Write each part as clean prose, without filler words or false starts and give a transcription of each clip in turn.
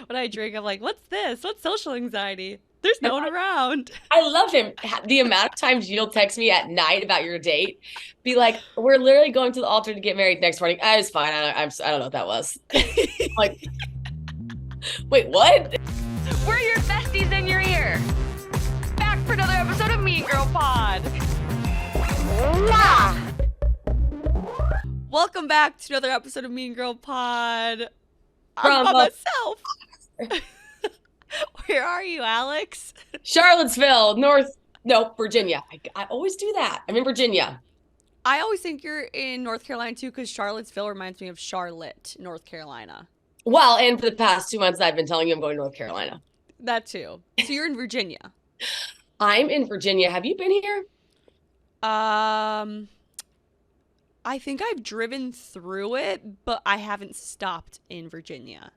when I drink, I'm like, what's this? What's social anxiety? There's no one around. I love him. The amount of times you'll text me at night about your date, be like, "We're literally going to the altar to get married next morning." I was fine. I don't know what that was. Like, wait, what? We're your besties in your ear. Back for another episode of Mean Girl Pod. Welcome back to another episode of Mean Girl Pod. I'm From by myself. Where are you, Alex? Charlottesville, Virginia. I always do that. I'm in Virginia. I always think you're in North Carolina too, because Charlottesville reminds me of Charlotte, North Carolina. Well, and for the past 2 months, I've been telling you I'm going to North Carolina. That too. So you're in Virginia. I'm in Virginia. Have you been here? I think I've driven through it, but I haven't stopped in Virginia.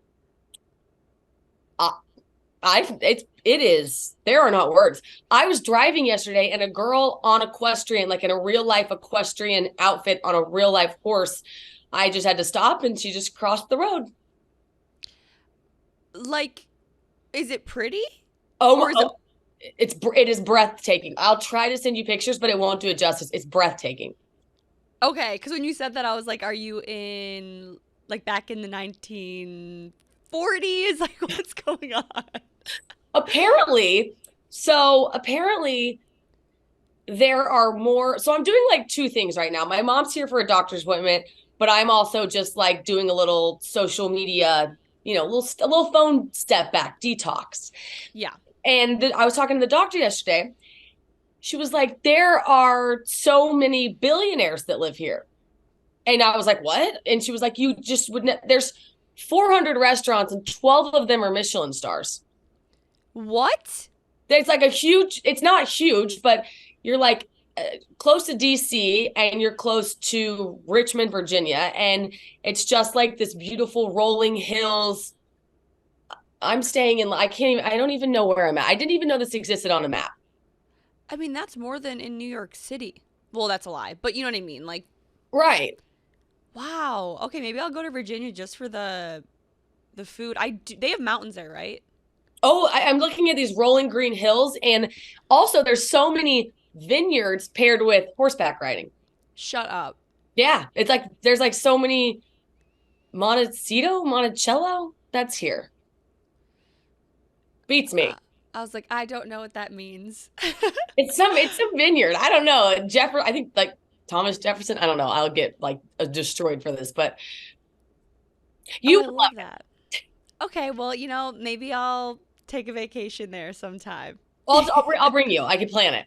It is. There are not words. I was driving yesterday and a girl on equestrian, like in a real life equestrian outfit on a real life horse. I just had to stop and she just crossed the road. Like, is it pretty? It is breathtaking. I'll try to send you pictures, but it won't do it justice. It's breathtaking. Okay, because when you said that, I was like, are you in, like, back in the 1940s? Like, what's going on? Apparently there are more. So I'm doing like two things right now. My mom's here for a doctor's appointment, but I'm also just like doing a little social media, a little phone step back detox. Yeah. And I was talking to the doctor yesterday. She was like, there are so many billionaires that live here. And I was like, what? And she was like, you just wouldn't. There's 400 restaurants and 12 of them are Michelin stars. What? It's like it's not huge, but you're like close to DC and you're close to Richmond, Virginia. And it's just like this beautiful rolling hills. I'm staying I don't even know where I'm at. I didn't even know this existed on a map. I mean, that's more than in New York City. Well, that's a lie, but you know what I mean? Like, right. Wow. Okay, maybe I'll go to Virginia just for the food. They have mountains there, right? Oh, I'm looking at these rolling green hills, and also there's so many vineyards paired with horseback riding. Shut up. Yeah, it's like there's like so many Monticello, that's here. Beats me. I was like, I don't know what that means. It's a vineyard. I don't know. I think like Thomas Jefferson. I don't know. I'll get like destroyed for this, but you love that. Okay, well, maybe I'll take a vacation there sometime. Well, I'll bring you. I can plan it.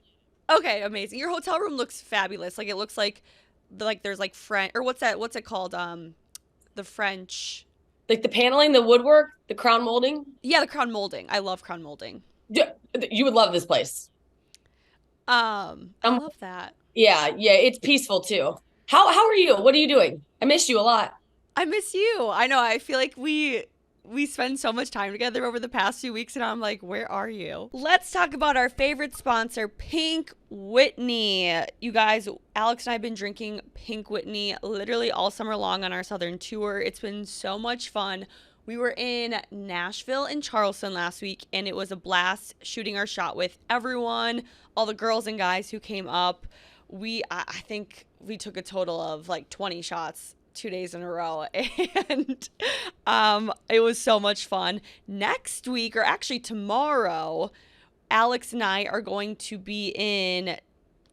Okay, amazing. Your hotel room looks fabulous. Like it looks like there's like French, or what's it called? The French. Like the paneling, the woodwork, the crown molding. Yeah, the crown molding. I love crown molding. You would love this place. I love that. Yeah, it's peaceful too. How are you? What are you doing? I missed you a lot. I miss you. I know. I feel like we spend so much time together over the past few weeks, and I'm like, where are you? Let's talk about our favorite sponsor, Pink Whitney. You guys, Alex and I have been drinking Pink Whitney literally all summer long on our Southern tour. It's been so much fun. We were in Nashville and Charleston last week, and it was a blast shooting our shot with everyone, all the girls and guys who came up. I think we took a total of like 20 shots 2 days in a row, and it was so much fun. Next week, or actually tomorrow, Alex and I are going to be in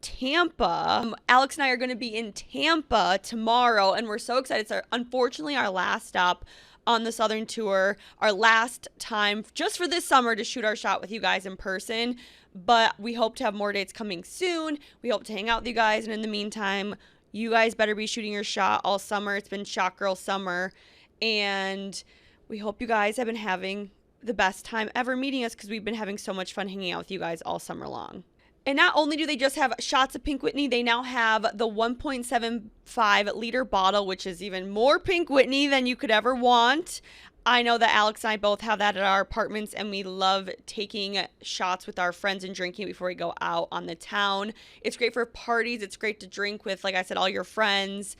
Tampa. Alex and I are going to be in Tampa tomorrow, and we're so excited. It's unfortunately our last stop on the Southern tour, our last time just for this summer to shoot our shot with you guys in person, but we hope to have more dates coming soon. We hope to hang out with you guys, and in the meantime, you guys better be shooting your shot all summer. It's been Shot Girl summer, and we hope you guys have been having the best time ever meeting us, because we've been having so much fun hanging out with you guys all summer long. And not only do they just have shots of Pink Whitney, they now have the 1.75 liter bottle, which is even more Pink Whitney than you could ever want. I know that Alex and I both have that at our apartments, and we love taking shots with our friends and drinking before we go out on the town. It's great for parties. It's great to drink with, like I said, all your friends.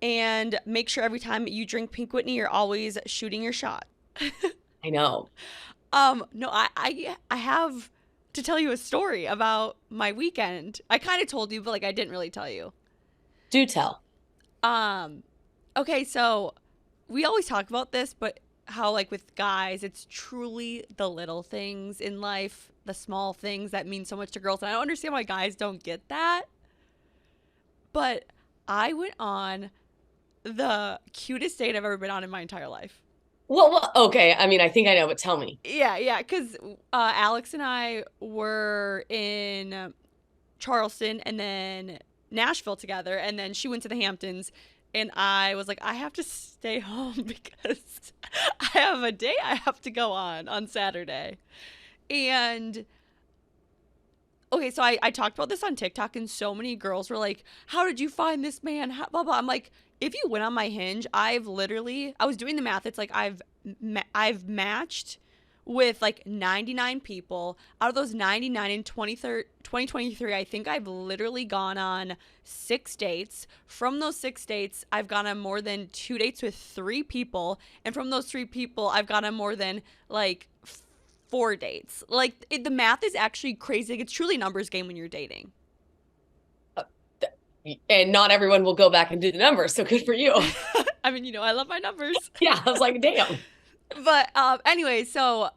And make sure every time you drink Pink Whitney, you're always shooting your shot. I know. No, I have to tell you a story about my weekend. I kind of told you, but like I didn't really tell you. Do tell. Um, okay, so we always talk about this, but how like with guys, it's truly the little things in life, the small things that mean so much to girls. And I don't understand why guys don't get that. But I went on the cutest date I've ever been on in my entire life. Well, okay. I mean, I think I know, but tell me. Yeah, because Alex and I were in Charleston and then Nashville together, and then she went to the Hamptons, and I was like, I have to stay home because I have a date I have to go on Saturday. And okay, so I talked about this on TikTok, and so many girls were like, how did you find this man? How, blah, blah. I'm like, if you went on my Hinge, I was doing the math. It's like I've matched with like 99 people. Out of those 99 in 2023, I think I've literally gone on 6 dates. From those 6 dates, I've gone on more than 2 dates with 3 people. And from those 3 people, I've gone on more than like 4 dates. Like the math is actually crazy. Like, it's truly a numbers game when you're dating. And not everyone will go back and do the numbers. So good for you. I mean, I love my numbers. Yeah, I was like, damn. But anyway, so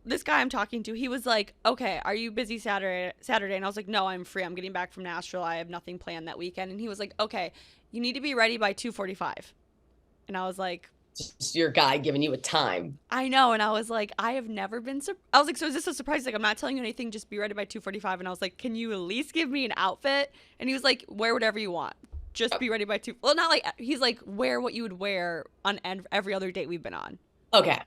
this guy I'm talking to, he was like, okay, are you busy Saturday? And I was like, no, I'm free. I'm getting back from Nashville. I have nothing planned that weekend. And he was like, okay, you need to be ready by 2:45. And I was like, just your guy giving you a time. I know. And I was like, I have never been I was like, so is this a surprise? Like, I'm not telling you anything. Just be ready by 2:45. And I was like, can you at least give me an outfit? And he was like, wear whatever you want. Just be ready by 2. Well, not like, he's like, wear what you would wear on every other date we've been on. Okay.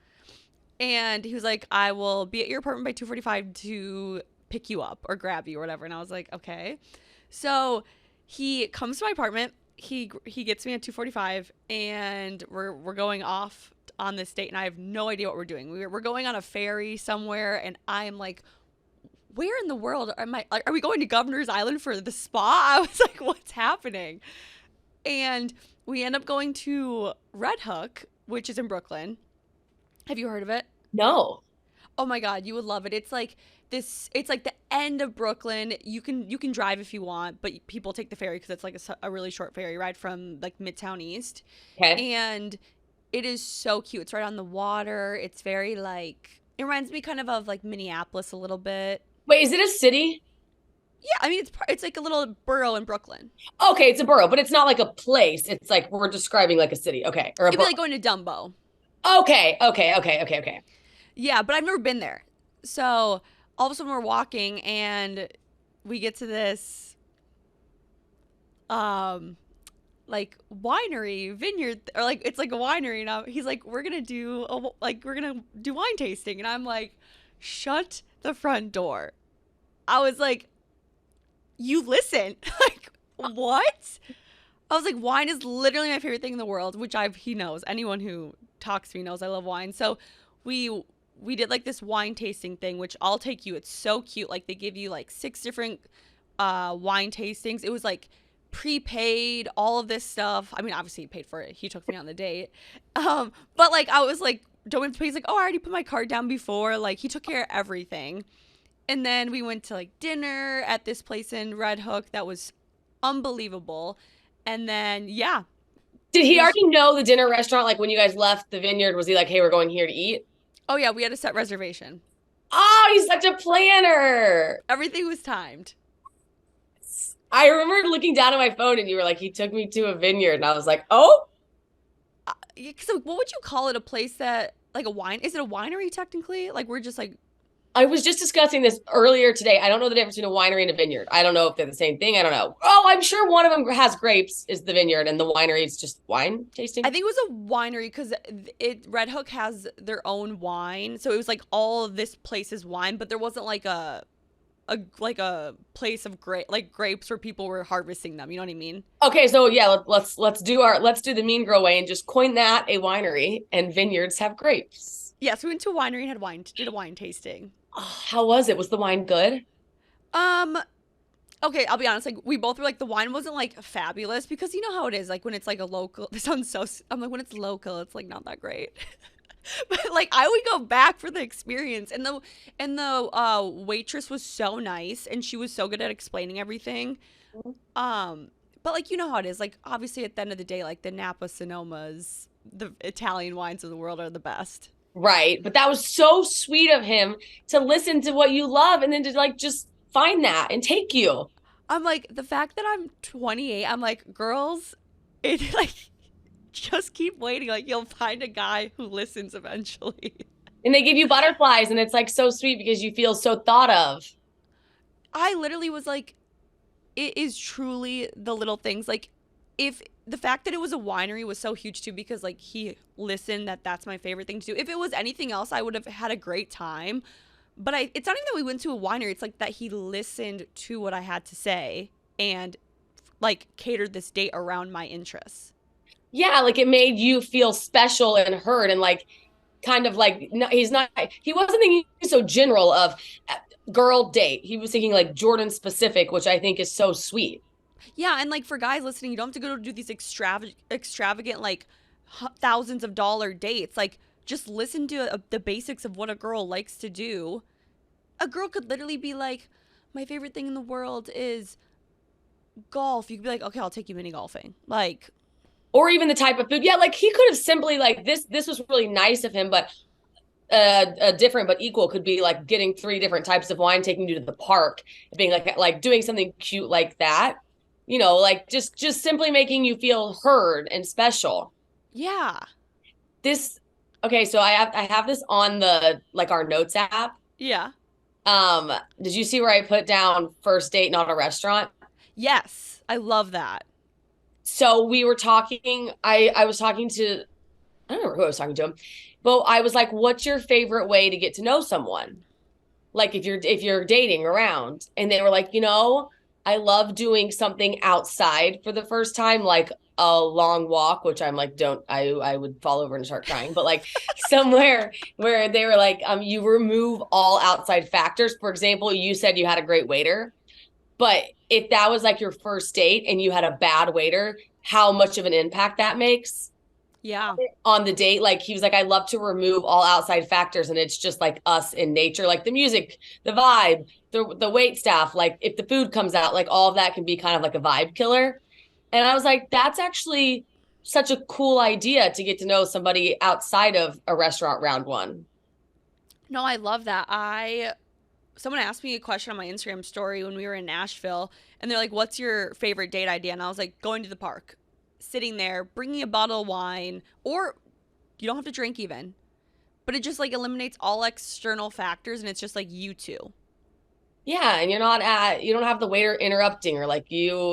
And he was like, I will be at your apartment by 2:45 to pick you up or grab you or whatever. And I was like, okay. So he comes to my apartment. He gets me at 2:45, and we're going off on this date, and I have no idea what we're doing. We're going on a ferry somewhere, and I'm like, where in the world are we going to Governor's Island for the spa? I was like, what's happening? And we end up going to Red Hook, which is in Brooklyn. Have you heard of it? No. Oh my God, you would love it. It's like the end of Brooklyn. You can drive if you want, but people take the ferry because it's like a really short ferry ride from like Midtown East. Okay. And it is so cute. It's right on the water. It's very like, it reminds me kind of like Minneapolis a little bit. Wait, is it a city? Yeah, I mean, it's like a little borough in Brooklyn. Okay, it's a borough, but it's not like a place. It's like we're describing like a city. Okay. Or It'd be like going to Dumbo. Okay. Yeah, but I've never been there. So all of a sudden we're walking and we get to this like winery, vineyard, or like it's like a winery, and he's like, we're gonna do wine tasting, and I'm like, shut the front door. I was like, you listen. Like, what? I was like, wine is literally my favorite thing in the world, which he knows. Anyone who talks to me knows I love wine. So we did like this wine tasting thing, which I'll take you. It's so cute. Like, they give you like 6 different wine tastings. It was like prepaid, all of this stuff. I mean, obviously he paid for it. He took me on the date. But like, I was like, don't we have to pay? He's like, oh, I already put my card down before. Like, he took care of everything. And then we went to like dinner at this place in Red Hook that was unbelievable. And then, yeah. Did he already know the dinner restaurant? Like when you guys left the vineyard, was he like, hey, we're going here to eat? Oh, yeah, we had a set reservation. Oh, he's such a planner. Everything was timed. I remember looking down at my phone and you were like, he took me to a vineyard. And I was like, oh. So what would you call it? A place that, like a wine? Is it a winery technically? Like, we're just like. I was just discussing this earlier today. I don't know the difference between a winery and a vineyard. I don't know if they're the same thing. I don't know. Oh, I'm sure one of them has grapes, is the vineyard, and the winery is just wine tasting. I think it was a winery because Red Hook has their own wine, so it was like all of this place's wine, but there wasn't like a place of grapes where people were harvesting them. You know what I mean? Okay, so yeah, let's do the mean girl way and just coin that a winery, and vineyards have grapes. Yeah, so we went to a winery and did a wine tasting. Oh, how was it? Was the wine good? Okay, I'll be honest, like, we both were like, the wine wasn't like fabulous, because you know how it is, like when it's like a local, this sounds so, I'm like, when it's local, it's like not that great. But like I would go back for the experience, and the waitress was so nice, and she was so good at explaining everything. But like you know how it is. Like obviously at the end of the day, like the Napa Sonomas, the Italian wines of the world are the best. Right. But that was so sweet of him to listen to what you love and then to like just find that and take you. I'm like the fact that I'm 28. I'm like girls, it like just keep waiting. Like you'll find a guy who listens eventually. And they give you butterflies and it's like so sweet because you feel so thought of. I literally was like, it is truly the little things. Like, if the fact that it was a winery was so huge too, because like he listened, that's my favorite thing to do. If it was anything else, I would have had a great time. But it's not even that we went to a winery. It's like that he listened to what I had to say and like catered this date around my interests. Yeah, like it made you feel special and heard and like kind of like no, he wasn't thinking so general of girl date. He was thinking like Jordyn specific, which I think is so sweet. Yeah, and like for guys listening, you don't have to go to do these extravagant like thousands of dollar dates. Like just listen to the basics of what a girl likes to do. A girl could literally be like, my favorite thing in the world is golf. You could be like, okay, I'll take you mini golfing. Like, or even the type of food. Yeah, like he could have simply like this was really nice of him, but a different but equal could be like getting 3 different types of wine, taking you to the park, being like doing something cute like that. You know, like just simply making you feel heard and special. Yeah. Okay, so I have this on the like our notes app. Yeah. Did you see where I put down first date, not a restaurant? Yes. I love that. So we were talking, I was talking to, I don't remember who I was talking to, but I was like, what's your favorite way to get to know someone? Like if you're dating around, and they were like, I love doing something outside for the first time, like a long walk, which I'm like, I would fall over and start crying, but like somewhere where they were like, you remove all outside factors. For example, you said you had a great waiter, but if that was like your first date and you had a bad waiter, how much of an impact that makes. Yeah. On the date, like he was like, I love to remove all outside factors, and it's just like us in nature, like the music, the vibe, the wait staff, like if the food comes out, like all of that can be kind of like a vibe killer. And I was like, that's actually such a cool idea to get to know somebody outside of a restaurant round one. No, I love that. Someone asked me a question on my Instagram story when we were in Nashville, and they're like, what's your favorite date idea? And I was like, going to the park, sitting there, bringing a bottle of wine, or you don't have to drink even, but it just like eliminates all external factors, and it's just like you two. Yeah, and you don't have the waiter interrupting, or like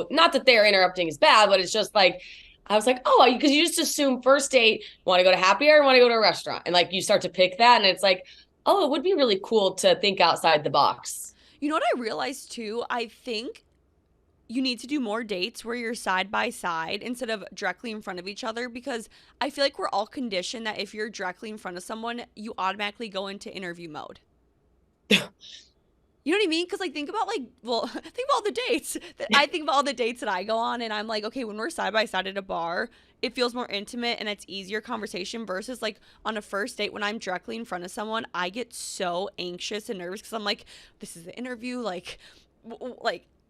not that they're interrupting is bad, but it's just like, I was like, oh, because you just assume first date, want to go to happy hour, want to go to a restaurant, and like you start to pick that, and it's like, oh, it would be really cool to think outside the box. You know what I realized too? I think you need to do more dates where you're side by side instead of directly in front of each other, because I feel like we're all conditioned that if you're directly in front of someone, you automatically go into interview mode. You know what I mean? Because like think about all the dates. I think about all the dates that I go on, and I'm like, okay, when we're side by side at a bar, it feels more intimate and it's easier conversation versus like on a first date when I'm directly in front of someone, I get so anxious and nervous because I'm like, this is the interview, like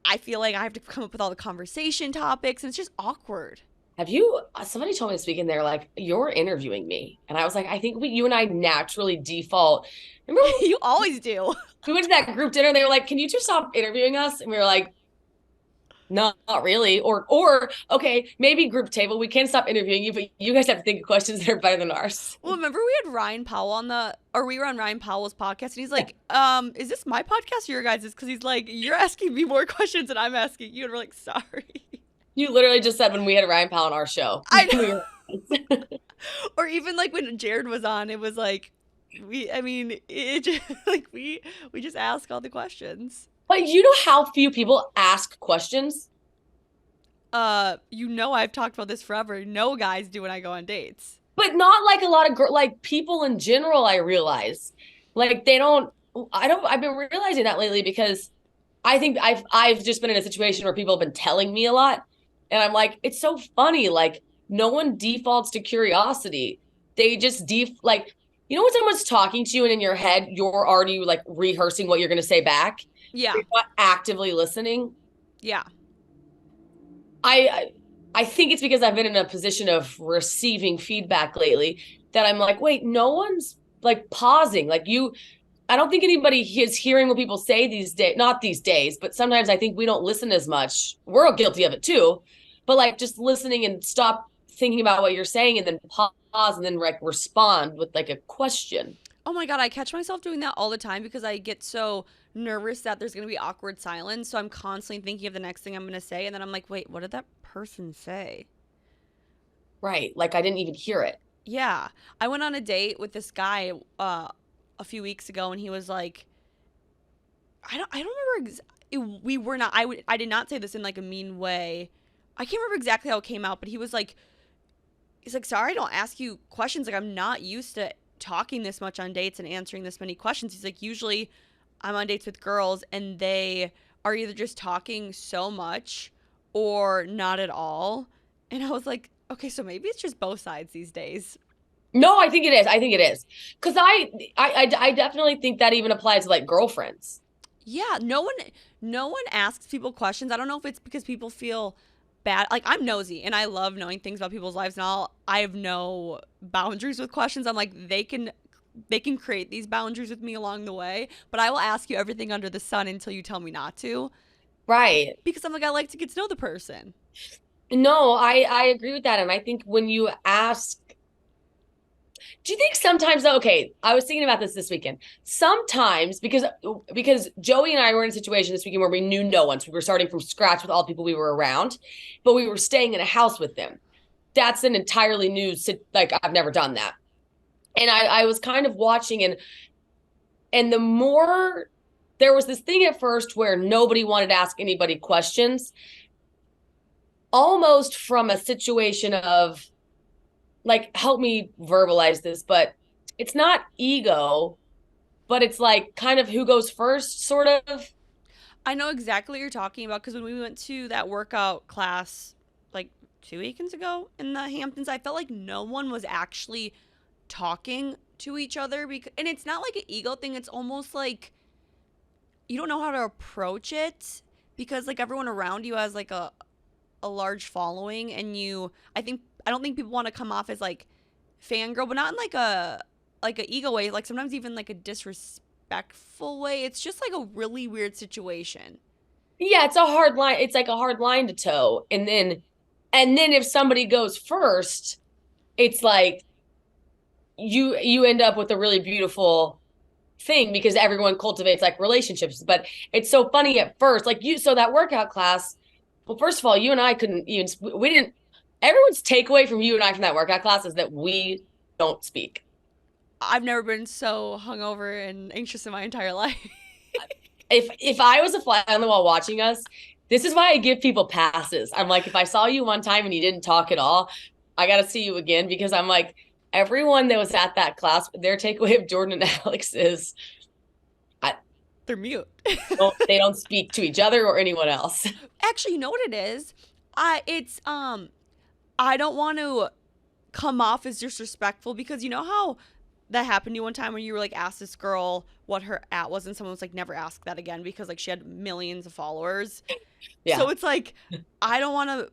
I feel like I have to come up with all the conversation topics, and it's just awkward. Somebody told me this week, and they're like, you're interviewing me. And I was like, I think you and I naturally default. Remember You always do. We went to that group dinner, and they were like, can you just stop interviewing us? And we were like, no, not really. Or okay, maybe group table, we can stop interviewing you, but you guys have to think of questions that are better than ours. Well, remember we had Ryan Powell we were on Ryan Powell's podcast, and he's like, is this my podcast or your guys'? Because he's like, you're asking me more questions than I'm asking you. And we're like, sorry. You literally just said when we had Ryan Powell on our show. I know. Or even like when Jared was on, it was like, we just ask all the questions. But you know how few people ask questions? I've talked about this forever. No guys do when I go on dates. But not like a lot of like people in general, I realize. Like I've been realizing that lately, because I think I've just been in a situation where people have been telling me a lot. And I'm like, it's so funny. Like no one defaults to curiosity. They just like you know when someone's talking to you and in your head, you're already like rehearsing what you're going to say back? Yeah. You're not actively listening. Yeah. I think it's because I've been in a position of receiving feedback lately that I'm like, wait, no one's like pausing. Like I don't think anybody is hearing what people say these days, not these days, but sometimes I think we don't listen as much. We're all guilty of it too. But like just listening and stop thinking about what you're saying and then pause and then like respond with like a question. Oh my God, I catch myself doing that all the time because I get so nervous that there's going to be awkward silence. So I'm constantly thinking of the next thing I'm going to say. And then I'm like, wait, what did that person say? Right. Like I didn't even hear it. Yeah. I went on a date with this guy a few weeks ago, and he was like, I don't remember. We were not, I did not say this in like a mean way. I can't remember exactly how it came out, but he's like, sorry, I don't ask you questions. Like, I'm not used to talking this much on dates and answering this many questions. He's like, usually I'm on dates with girls and they are either just talking so much or not at all. And I was like, okay, so maybe it's just both sides these days. No, I think it is. I think it is. Because I definitely think that even applies to like girlfriends. Yeah, no one asks people questions. I don't know if it's because people feel bad. Like, I'm nosy and I love knowing things about people's lives, and I have no boundaries with questions. I'm like, they can create these boundaries with me along the way, but I will ask you everything under the sun until you tell me not to. Right. Because I'm like, I like to get to know the person. No, I agree with that. And I think when you ask, do you think sometimes, okay, I was thinking about this weekend. Sometimes, because Joey and I were in a situation this weekend where we knew no one. So we were starting from scratch with all the people we were around, but we were staying in a house with them. That's an entirely new, like, I've never done that. And I was kind of watching, and the more, there was this thing at first where nobody wanted to ask anybody questions, almost from a situation of, like, help me verbalize this, but it's not ego, but it's like kind of who goes first, sort of. I know exactly what you're talking about, because when we went to that workout class like 2 weekends ago in the Hamptons, I felt like no one was actually talking to each other, and it's not like an ego thing. It's almost like you don't know how to approach it because like everyone around you has like a large following, and I don't think people want to come off as like fangirl, but not in like a ego way, like sometimes even like a disrespectful way. It's just like a really weird situation. Yeah, it's a hard line. It's like a hard line to toe. And then if somebody goes first, it's like you end up with a really beautiful thing because everyone cultivates like relationships. But it's so funny at first, like so that workout class, well, first of all, you and I everyone's takeaway from you and I from that workout class is that we don't speak. I've never been so hungover and anxious in my entire life. If I was a fly on the wall watching us, this is why I give people passes. I'm like, if I saw you one time and you didn't talk at all, I got to see you again, because I'm like, everyone that was at that class, their takeaway of Jordyn and Alex is they're mute. They don't speak to each other or anyone else. Actually, you know what it is? I don't want to come off as disrespectful, because you know how that happened to you one time when you were like asked this girl what her @ was, and someone was like, never ask that again, because like she had millions of followers. Yeah. So it's like, I don't want to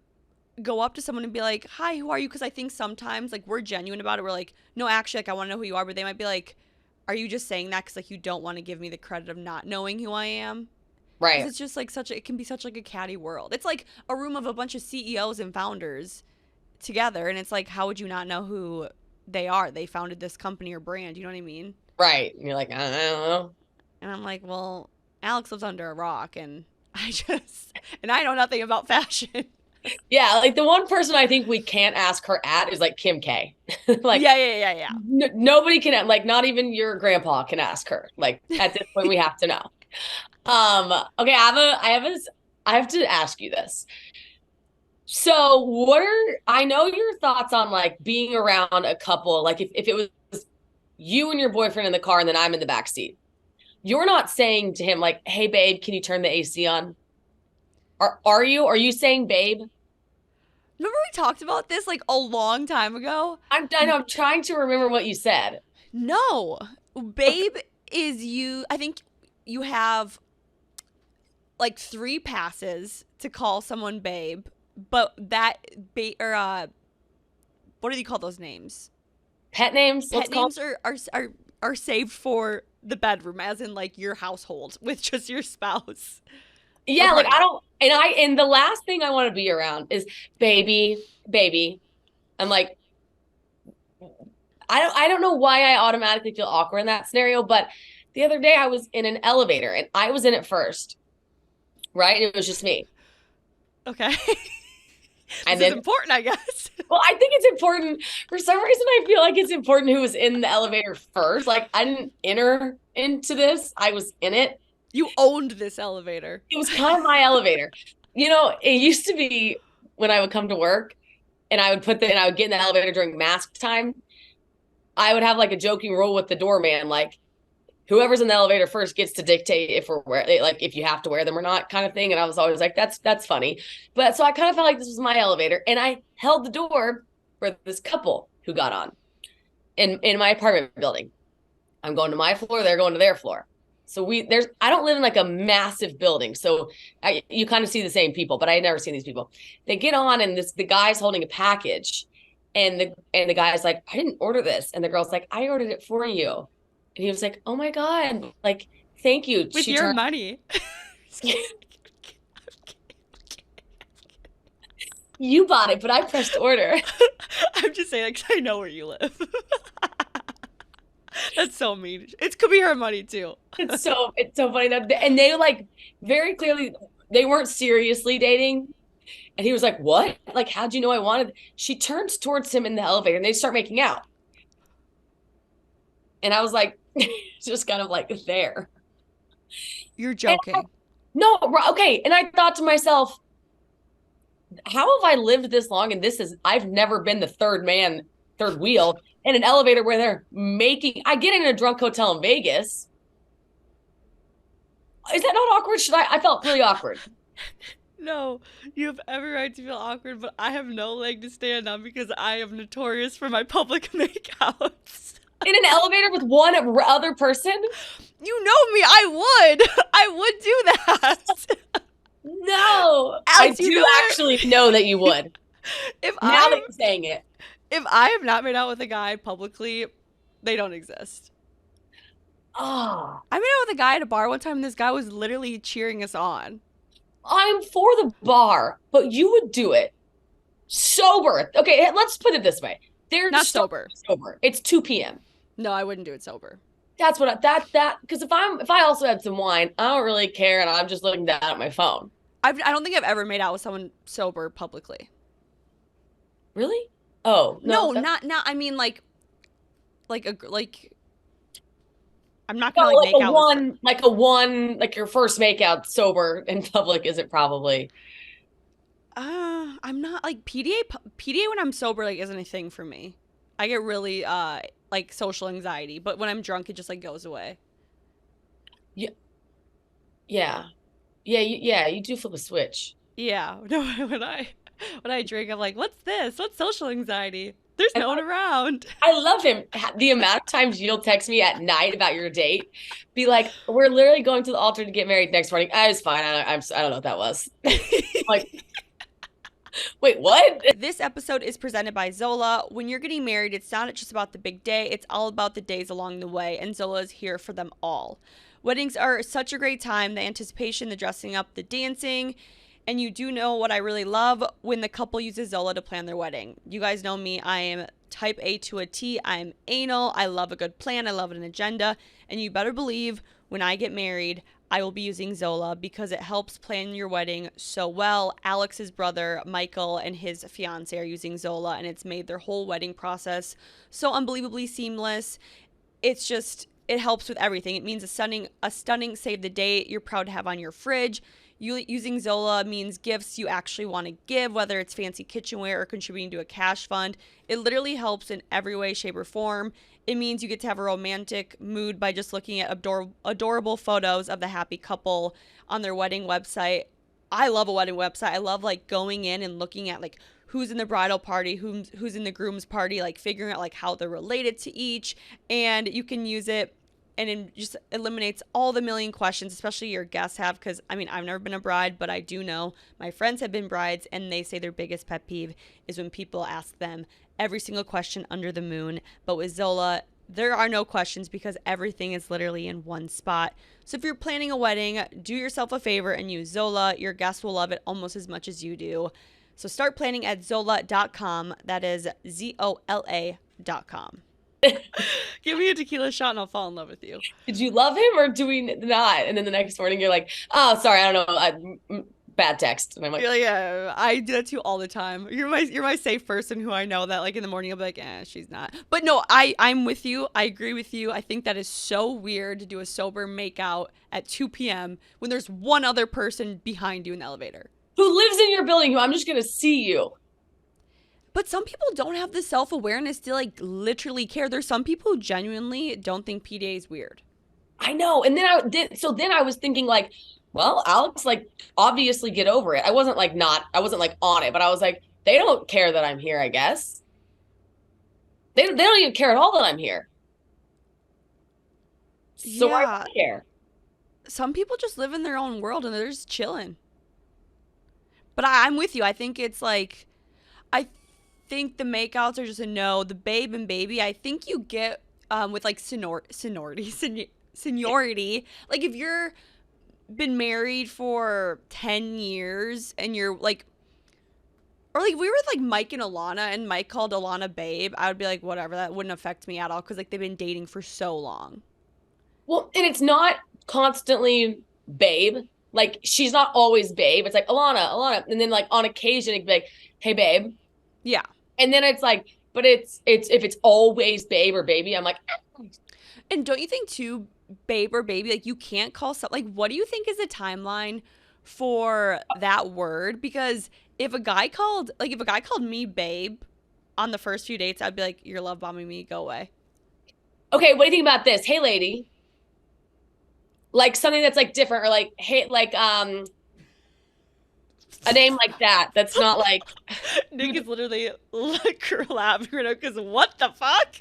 go up to someone and be like, hi, who are you? Because I think sometimes like we're genuine about it. We're like, no, actually, like I want to know who you are. But they might be like, are you just saying that because like you don't want to give me the credit of not knowing who I am? Right. It's just like it can be such like a catty world. It's like a room of a bunch of CEOs and founders together, and it's like, how would you not know who they are? They founded this company or brand, you know what I mean? Right. And you're like, I don't know. And I'm like, well, Alex lives under a rock, and I know nothing about fashion. Yeah, like the one person I think we can't ask her @ is like Kim K. Like, yeah. Nobody can, like, not even your grandpa can ask her. Like, at this point, we have to know. Okay, I have to ask you this. So I know your thoughts on like being around a couple, like if it was you and your boyfriend in the car and then I'm in the back seat. You're not saying to him like, hey babe, can you turn the AC on? Are you saying babe? Remember we talked about this like a long time ago? I'm trying to remember what you said. No. Babe is I think you have like 3 passes to call someone babe, but that what do you call those names? Pet names. Pet names are saved for the bedroom, as in like your household with just your spouse. Yeah, like I don't, and the last thing I want to be around is baby. I'm like, I don't know why I automatically feel awkward in that scenario, but the other day I was in an elevator and I was in it first, right? It was just me. Okay. And this then is important, I guess. Well, I think it's important. For some reason, I feel like it's important who was in the elevator first. Like I didn't enter into this. I was in it. You owned this elevator. It was kind of my elevator. You know, it used to be when I would come to work and I would and I would get in the elevator during mask time. I would have like a joking rule with the doorman, like whoever's in the elevator first gets to dictate if if you have to wear them or not, kind of thing. And I was always like, that's funny. But so I kind of felt like this was my elevator, and I held the door for this couple who got on in my apartment building. I'm going to my floor, they're going to their floor. So I don't live in like a massive building, so you kind of see the same people, but I had never seen these people. They get on, and the guy's holding a package, and the guy's like, I didn't order this, and the girl's like, I ordered it for you, and he was like, oh my god, like thank you. With your money. You bought it, but I pressed order. I'm just saying, because I know where you live. That's so mean. It could be her money too. It's so funny that, and they like very clearly they weren't seriously dating, and he was like, "What? Like, how'd you know I wanted?" She turns towards him in the elevator, and they start making out, and I was like, just kind of like there. You're joking. No, okay. And I thought to myself, how have I lived this long? And I've never been the third wheel in an elevator where they're I get in a drunk hotel in Vegas. Is that not awkward? I felt really awkward. No, you have every right to feel awkward, but I have no leg to stand on because I am notorious for my public makeouts. In an elevator with one other person? You know me, I would do that. No, Alex, I do actually know that you would. Now that you're saying it. If I have not made out with a guy publicly, they don't exist. Oh. I made out with a guy at a bar one time, and this guy was literally cheering us on. I'm for the bar, but you would do it sober. Okay, let's put it this way. They're not sober. It's 2 p.m. No, I wouldn't do it sober. That's what because if I also had some wine, I don't really care, and I'm just looking down at my phone. I don't think I've ever made out with someone sober publicly. Really? Oh no, not. I mean, like I'm not gonna make out like your first makeout sober in public isn't probably. I'm not like PDA when I'm sober like isn't a thing for me. I get really like social anxiety, but when I'm drunk it just like goes away. Yeah. You do flip a switch. Yeah. No, when I drink, I'm like, what's this? What's social anxiety? There's no one around. I love him. The amount of times you'll text me at night about your date, be like, we're literally going to the altar to get married next morning. I was fine. I don't know what that was. Like, wait, what? This episode is presented by ZOLA. When you're getting married, it's not just about the big day. It's all about the days along the way, and ZOLA is here for them all. Weddings are such a great time. The anticipation, the dressing up, the dancing. And you do know what I really love when the couple uses ZOLA to plan their wedding. You guys know me. I am type A to a T. I'm anal. I love a good plan. I love an agenda. And you better believe when I get married, I will be using ZOLA because it helps plan your wedding so well. Alex's brother, Michael, and his fiance are using ZOLA, and it's made their whole wedding process so unbelievably seamless. It helps with everything. It means a stunning save the date you're proud to have on your fridge. Using ZOLA means gifts you actually want to give, whether it's fancy kitchenware or contributing to a cash fund. It literally helps in every way, shape, or form. It means you get to have a romantic mood by just looking at adorable photos of the happy couple on their wedding website. I love a wedding website. I love like going in and looking at like who's in the bridal party, who's in the groom's party, like figuring out like how they're related to each. And you can use it and it just eliminates all the million questions, especially your guests have. Because I mean, I've never been a bride, but I do know my friends have been brides, and they say their biggest pet peeve is when people ask them every single question under the moon. But with ZOLA, there are no questions because everything is literally in one spot. So if you're planning a wedding, do yourself a favor and use ZOLA. Your guests will love it almost as much as you do. So start planning at ZOLA.com. That is ZOLA.com. Give me a tequila shot and I'll fall in love with you. Did you love him or do we not? And then the next morning you're like, oh, sorry, I don't know. Bad text. And I'm like, yeah, I do that too all the time. You're my safe person who I know that like in the morning I'll be like, she's not. But no, I'm with you. I agree with you. I think that is so weird to do a sober makeout at 2 p.m. when there's one other person behind you in the elevator. Who lives in your building who I'm just going to see you. But some people don't have the self-awareness to like literally care. There's some people who genuinely don't think PDA is weird. I know. And then I was thinking like, well, Alex, like obviously get over it. I wasn't like on it, but I was like, they don't care that I'm here, I guess. They don't even care at all that I'm here. So why do I care? Some people just live in their own world and they're just chilling. But I'm with you. I think it's like, I think the makeouts are just a no. The babe and baby, I think you get with like seniority. Like if you're been married for 10 years and you're like, or like we were with like Mike and Alana and Mike called Alana babe, I would be like, whatever, that wouldn't affect me at all because like they've been dating for so long. Well, and it's not constantly babe. Like she's not always babe. It's like Alana. And then like on occasion it'd be like, hey babe. Yeah. And then it's like, but it's if it's always babe or baby, I'm like, And don't you think too, babe or baby, like you can't call like what do you think is the timeline for that word? Because if a guy called me babe on the first few dates, I'd be like, you're love bombing me, go away. Okay, what do you think about this? Hey lady. Like something that's like different or like hey like a name like that. That's not like Nick is literally laughing right now because what the fuck?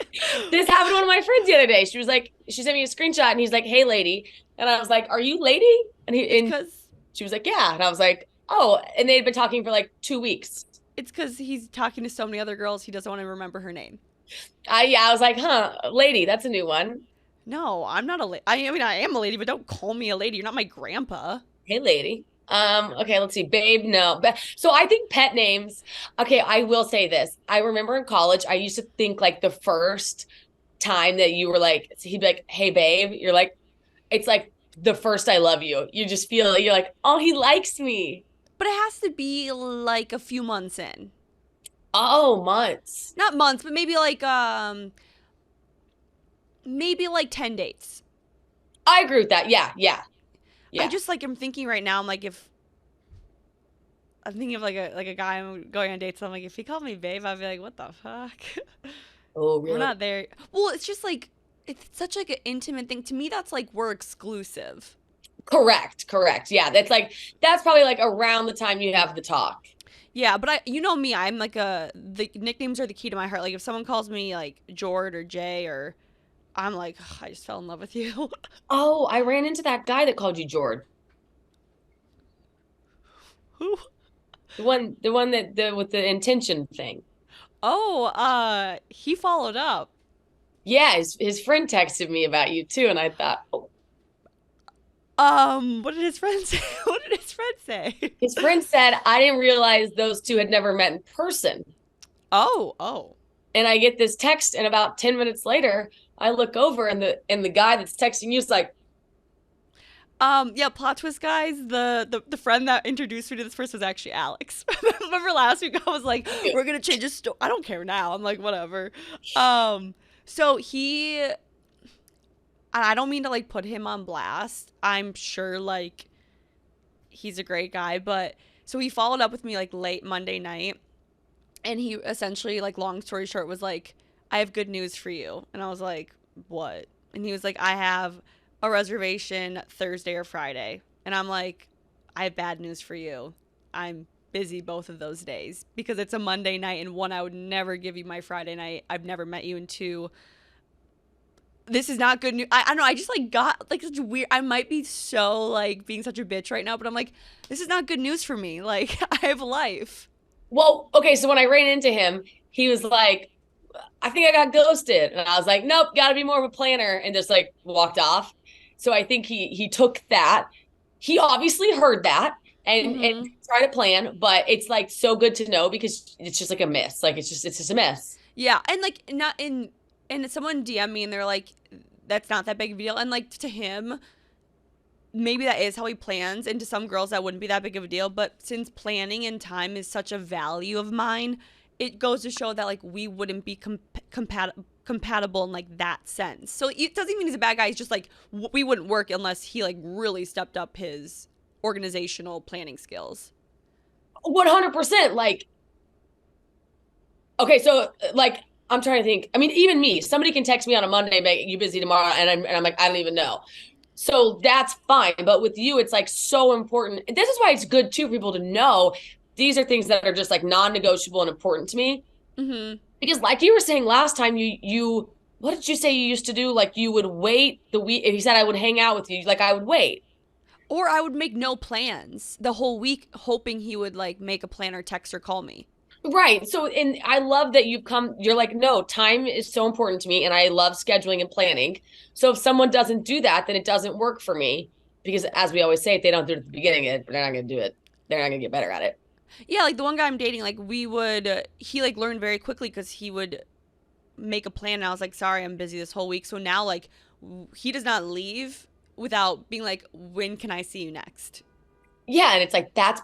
This happened to one of my friends the other day. She sent me a screenshot and he's like, hey lady. And I was like, are you lady? And she was like, yeah. And I was like, oh, and they'd been talking for like 2 weeks. It's because he's talking to so many other girls he doesn't want to remember her name. I was like, lady, that's a new one. No, I'm not a lady. I mean, I am a lady, but don't call me a lady. You're not my grandpa. Hey lady. Okay, let's see. Babe, no. So I think pet names. Okay, I will say this. I remember in college, I used to think like the first time that you were like, he'd be like, hey babe, you're like, it's like the first I love you. You just feel, you're like, oh, he likes me. But it has to be like a few months in. Oh, months. Not months, but maybe like 10 dates. I agree with that. Yeah. I just like I'm thinking right now. I'm like if I'm thinking of like a guy I'm going on dates. So I'm like if he called me babe, I'd be like what the fuck. Oh really? We're not there. Well, it's just like it's such like an intimate thing to me. That's like we're exclusive. Correct. Yeah, that's probably like around the time you have the talk. Yeah, but you know me. I'm like the nicknames are the key to my heart. Like if someone calls me like Jord or Jay or. I'm like, I just fell in love with you. Oh, I ran into that guy that called you Jord. Who? The one that with the intention thing. Oh, he followed up. Yeah, his friend texted me about you too, and I thought, oh. What did his friend say? What did his friend say? His friend said, I didn't realize those two had never met in person. Oh. And I get this text, and about 10 minutes later, I look over and the guy that's texting you is like, yeah, plot twist, guys. The friend that introduced me to this person was actually Alex. Remember last week I was like, we're gonna change his story. I don't care now. I'm like, whatever. So I don't mean to like put him on blast. I'm sure like he's a great guy, but so he followed up with me like late Monday night, and he essentially like long story short was like, I have good news for you. And I was like, what? And he was like, I have a reservation Thursday or Friday. And I'm like, I have bad news for you. I'm busy both of those days because it's a Monday night, and one, I would never give you my Friday night. I've never met you, and two, this is not good news. I don't know. I just like got like such a weird. I might be so like being such a bitch right now, but I'm like, this is not good news for me. Like, I have a life. Well, okay, so when I ran into him, he was like, I think I got ghosted. And I was like, nope, got to be more of a planner, and just like walked off. So I think he took that. He obviously heard that and tried to plan, but it's like so good to know because it's just like a miss. Like it's just a miss. Yeah, and like not in, and someone DM me and they're like, that's not that big of a deal. And like to him, maybe that is how he plans, and to some girls that wouldn't be that big of a deal. But since planning and time is such a value of mine, it goes to show that like we wouldn't be compatible in like that sense. So it doesn't mean he's a bad guy. It's just like we wouldn't work unless he like really stepped up his organizational planning skills. 100%. Like, okay, so like I'm trying to think. I mean, even me, somebody can text me on a Monday, make you busy tomorrow, and I'm like, I don't even know. So that's fine. But with you, it's like so important. And this is why it's good too for people to know these are things that are just like non-negotiable and important to me. Because like you were saying last time, you what did you say you used to do? Like you would wait the week. If he said I would hang out with you, like I would wait. Or I would make no plans the whole week, hoping he would like make a plan or text or call me. Right. So, and I love that you're like, no, time is so important to me, and I love scheduling and planning. So if someone doesn't do that, then it doesn't work for me, because as we always say, if they don't do it at the beginning, they're not going to do it. They're not going to get better at it. Yeah, like the one guy I'm dating, like he like learned very quickly because he would make a plan, and I was like, sorry, I'm busy this whole week. So now like he does not leave without being like, when can I see you next? Yeah, and it's like that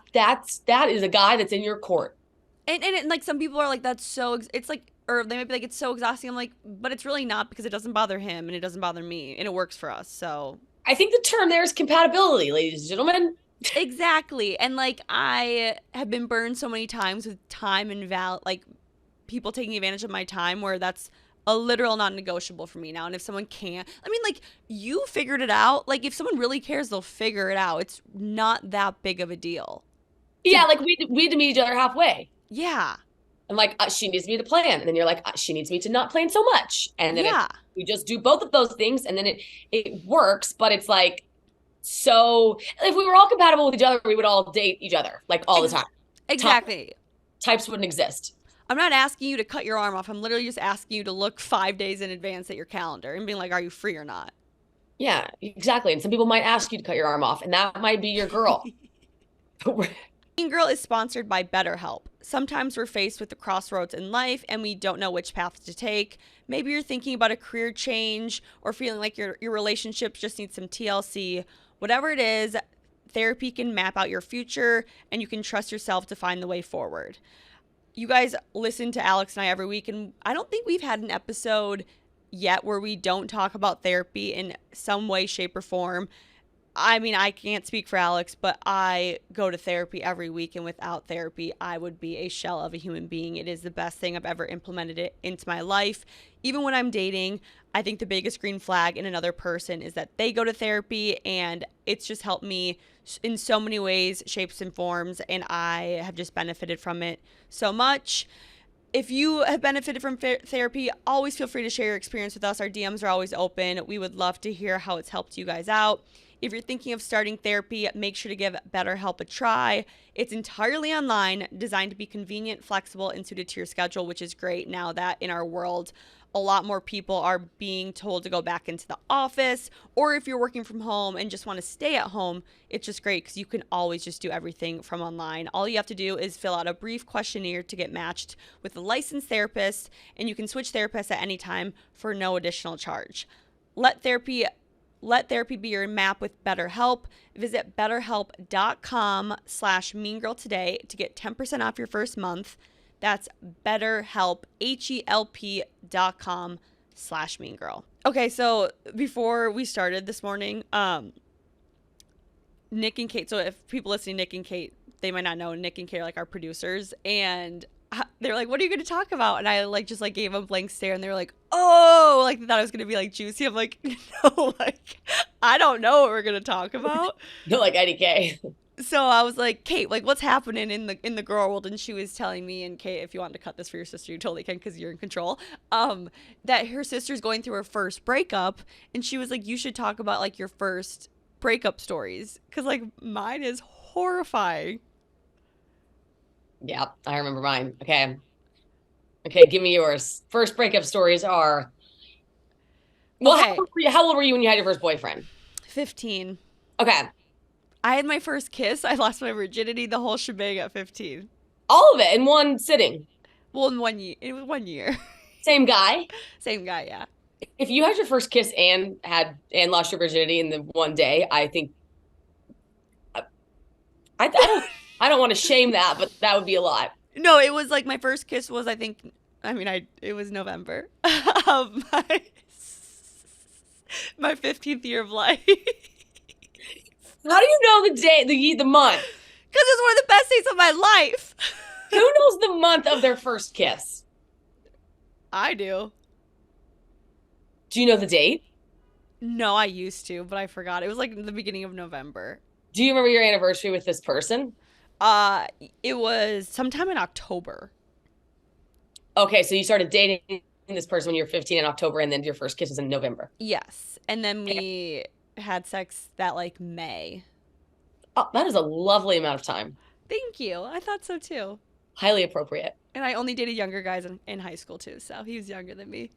is a guy that's in your court. And like some people are like, that's so, it's like, or they might be like, it's so exhausting. I'm like, but it's really not, because it doesn't bother him and it doesn't bother me and it works for us. So I think the term there is compatibility, ladies and gentlemen. Exactly. And like I have been burned so many times with time and like people taking advantage of my time, where that's a literal non-negotiable for me now. And if someone can't, I mean, like you figured it out. Like if someone really cares, they'll figure it out. It's not that big of a deal. Yeah, like we had to meet each other halfway. Yeah. I'm like, she needs me to plan. And then you're like, she needs me to not plan so much. And then we just do both of those things, and then it works. But it's like, so if we were all compatible with each other, we would all date each other like all the time. Exactly. Types wouldn't exist. I'm not asking you to cut your arm off. I'm literally just asking you to look 5 days in advance at your calendar and being like, are you free or not? Yeah, exactly. And some people might ask you to cut your arm off, and that might be your girl. Mean Girl is sponsored by BetterHelp. Sometimes we're faced with the crossroads in life and we don't know which path to take. Maybe you're thinking about a career change or feeling like your relationships just need some TLC. Whatever it is, therapy can map out your future, and you can trust yourself to find the way forward. You guys listen to Alex and I every week, and I don't think we've had an episode yet where we don't talk about therapy in some way, shape, or form. I mean, I can't speak for Alex, but I go to therapy every week, and without therapy, I would be a shell of a human being. It is the best thing I've ever implemented it into my life. Even when I'm dating, I think the biggest green flag in another person is that they go to therapy, and it's just helped me in so many ways, shapes, and forms, and I have just benefited from it so much. If you have benefited from therapy, always feel free to share your experience with us. Our DMs are always open. We would love to hear how it's helped you guys out. If you're thinking of starting therapy, make sure to give BetterHelp a try. It's entirely online, designed to be convenient, flexible, and suited to your schedule, which is great now that in our world, a lot more people are being told to go back into the office. Or if you're working from home and just want to stay at home, it's just great because you can always just do everything from online. All you have to do is fill out a brief questionnaire to get matched with a licensed therapist, and you can switch therapists at any time for no additional charge. Let therapy be your map with BetterHelp. Visit betterhelp.com/meangirl today to get 10% off your first month. That's BetterHelp, HELP.com/meangirl. Okay, so before we started this morning, Nick and Kate, so if people listening to Nick and Kate, they might not know Nick and Kate are like our producers, and they're like, what are you going to talk about? And I like just like gave them a blank stare, and they were like, oh, like they thought it was going to be like juicy. I'm like, no, like I don't know what we're going to talk about. You're like IDK. So I was like, Kate, like, what's happening in the girl world? And she was telling me, and Kate, if you wanted to cut this for your sister, you totally can because you're in control. That her sister's going through her first breakup, and she was like, you should talk about like your first breakup stories because like mine is horrifying. Yeah, I remember mine. Okay, give me yours. First breakup stories are. Well, Okay. how old were you when you had your first boyfriend? 15. Okay. I had my first kiss. I lost my virginity, the whole shebang at 15. All of it in one sitting. Well, in 1 year. It was 1 year. Same guy. Same guy, yeah. If you had your first kiss and lost your virginity in the one day, I think I don't want to shame that, but that would be a lot. No, it was like my first kiss was it was November. My my 15th year of life. How do you know the day, the month? Because it's one of the best days of my life. Who knows the month of their first kiss? I do. Do you know the date? No, I used to, but I forgot. It was like the beginning of November. Do you remember your anniversary with this person? It was sometime in October. Okay, so you started dating this person when you were 15 in October, and then your first kiss was in November. Yes. And then we had sex that like May. Oh, that is a lovely amount of time. Thank you. I thought so too. Highly appropriate. And I only dated younger guys in high school too, so he was younger than me.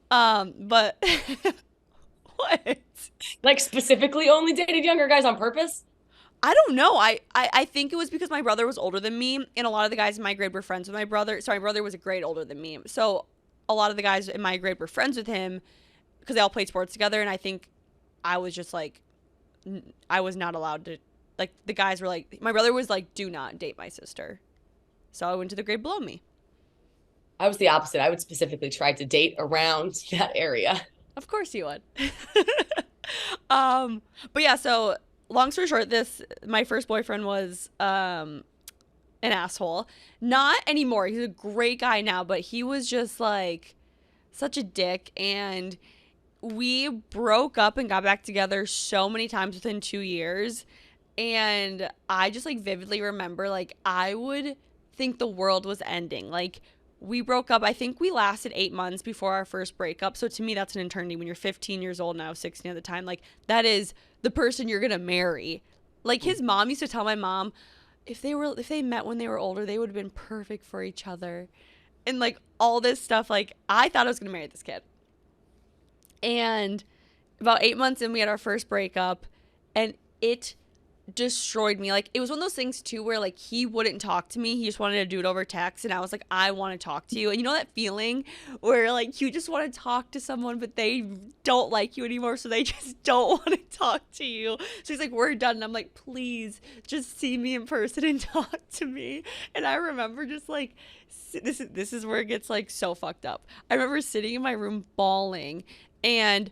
But what? Like specifically only dated younger guys on purpose? I don't know. I think it was because my brother was older than me, and a lot of the guys in my grade were friends with my brother. So my brother was a grade older than me. So a lot of the guys in my grade were friends with him because they all played sports together, and I think I was just like, I was not allowed to, like, the guys were like, my brother was like, do not date my sister. So I went to the grade below me. I was the opposite. I would specifically try to date around that area. Of course you would. But yeah, so long story short, my first boyfriend was an asshole. Not anymore. He's a great guy now, but he was just like such a dick, and we broke up and got back together so many times within 2 years. And I just like vividly remember, like, I would think the world was ending. Like, we broke up. I think we lasted 8 months before our first breakup. So to me, that's an eternity when you're 15 years old, and I was 16 at the time. Like, that is the person you're going to marry. Like, his mom used to tell my mom, if they met when they were older, they would have been perfect for each other. And like all this stuff, like, I thought I was going to marry this kid. And about 8 months in, we had our first breakup, and it destroyed me. Like, it was one of those things too where like he wouldn't talk to me. He just wanted to do it over text, and I was like, I want to talk to you. And you know that feeling where like you just want to talk to someone, but they don't like you anymore, so they just don't want to talk to you. So he's like, we're done. And I'm like, please just see me in person and talk to me. And I remember just like, this is where it gets like so fucked up. I remember sitting in my room bawling, and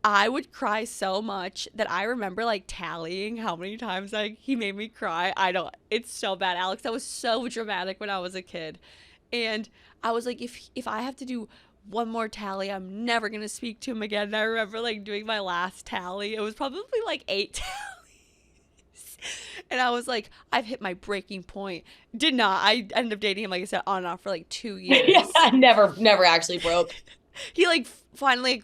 I would cry so much that I remember like tallying how many times like he made me cry. It's so bad, Alex. That was so dramatic when I was a kid. And I was like, if I have to do one more tally, I'm never going to speak to him again. And I remember like doing my last tally. It was probably like 8 tallies. And I was like, I've hit my breaking point. Did not. I ended up dating him, like I said, on and off for like 2 years. Yeah, never actually broke. He like finally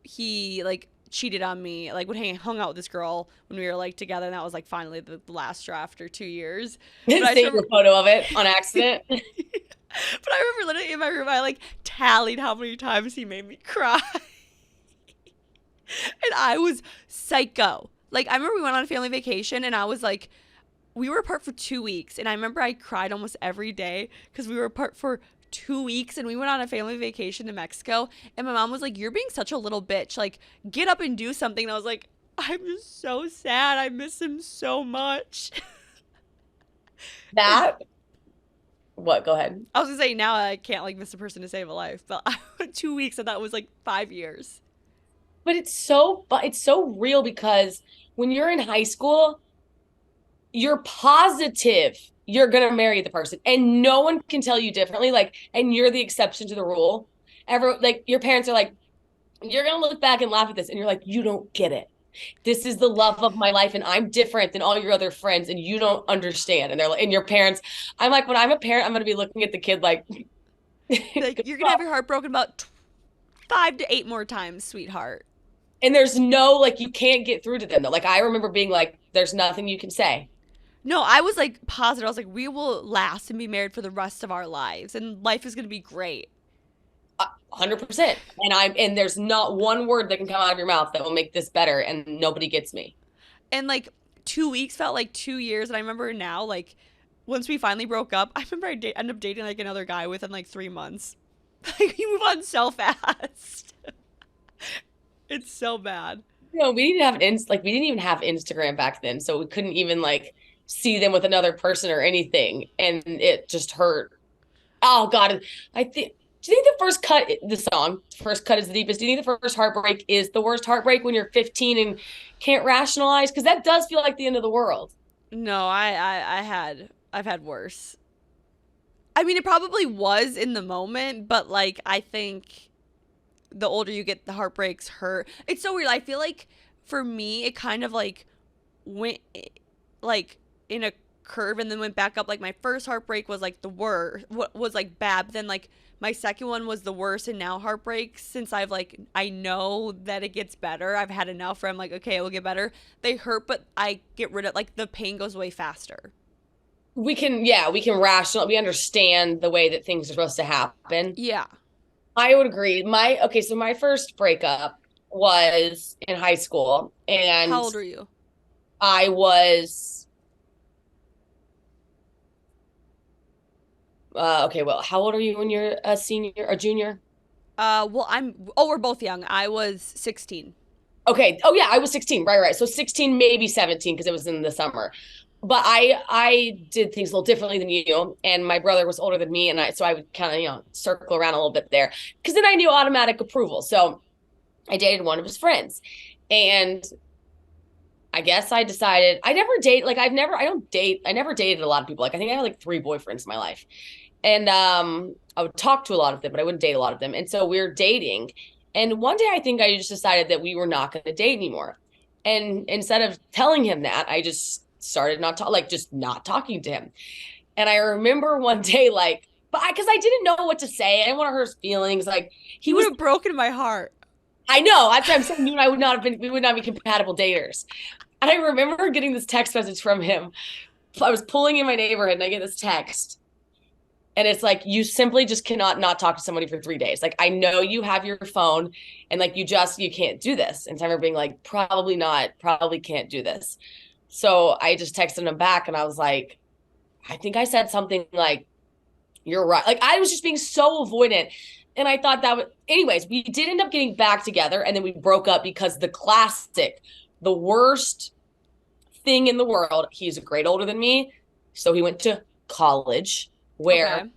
he like cheated on me, like when he hung out with this girl when we were like together, and that was like finally the last straw after 2 years. But I saved a photo of it on accident. But I remember literally in my room, I like tallied how many times he made me cry. And I was psycho. Like, I remember we went on a family vacation, and I was like, we were apart for 2 weeks, and I remember I cried almost every day because we were apart for 2 weeks, and we went on a family vacation to Mexico, and my mom was like, you're being such a little bitch, like, get up and do something. And I was like, I'm just so sad. I miss him so much. What? Go ahead. I was gonna say, now I can't like miss a person to save a life, but 2 weeks, I thought it was like 5 years. But it's so real, because when you're in high school, you're positive you're going to marry the person, and no one can tell you differently. Like, and you're the exception to the rule. Like, your parents are like, you're going to look back and laugh at this. And you're like, you don't get it. this is the love of my life and I'm different than all your other friends and you don't understand. And they're like, and your parents, I'm like, when I'm a parent, I'm going to be looking at the kid like, Like, you're gonna have your heart broken about 5 to 8 more times, sweetheart. and there's no, like, you can't get through to them though. Like, I remember being like, there's nothing you can say. No, I was like positive. I was like, we will last and be married for the rest of our lives, and life is gonna be great. 100%. And there's not one word that can come out of your mouth that will make this better. And nobody gets me. And like 2 weeks felt like 2 years, and I remember now, like once we finally broke up, I remember I ended up dating like another guy within like 3 months. Like, you move on so fast. It's so bad. No, we didn't have we didn't even have Instagram back then, so we couldn't even like see them with another person or anything, and it just hurt. Oh God, I think. Do you think first cut is the deepest? Do you think the first heartbreak is the worst heartbreak when you're 15 and can't rationalize? Because that does feel like the end of the world. No, I've had worse. I mean, it probably was in the moment, but like I think the older you get, the heartbreaks hurt. It's so weird. I feel like for me, it kind of like went like in a curve and then went back up. Like my first heartbreak was like the worst, was like bad. But then like my second one was the worst, and now heartbreaks, since I know that it gets better. I've had enough where I'm like, okay, it will get better. They hurt, but I get rid of, like, the pain goes away faster. We can we understand the way that things are supposed to happen. Yeah. I would agree. So my first breakup was in high school, and How old were you? I was okay, well, how old are you when you're a senior or junior? Well, we're both young. I was 16. Okay. Oh yeah, I was 16. Right. So 16, maybe 17, because it was in the summer. But I did things a little differently than you, and my brother was older than me, and so I would kind of circle around a little bit there, because then I knew automatic approval. So I dated one of his friends, and I guess I decided I never dated a lot of people. Like, I think I had like 3 boyfriends in my life, and I would talk to a lot of them, but I wouldn't date a lot of them. And so we were dating, and one day I think I just decided that we were not going to date anymore. And instead of telling him that, I just started not talking to him. And I remember one day, like, because I didn't know what to say. I didn't want to hurt his feelings. Like, He would have broken my heart. I know. That's what I'm saying. You and I we would not be compatible daters. And I remember getting this text message from him. I was pulling in my neighborhood and I get this text. And it's like, you simply just cannot not talk to somebody for 3 days. Like, I know you have your phone, and like, you can't do this. And so I remember being like, probably can't do this. So I just texted him back, and I was like, I think I said something like, you're right. Like, I was just being so avoidant. And I thought anyways, we did end up getting back together, and then we broke up because the worst thing in the world, he's a grade older than me. So he went to college, where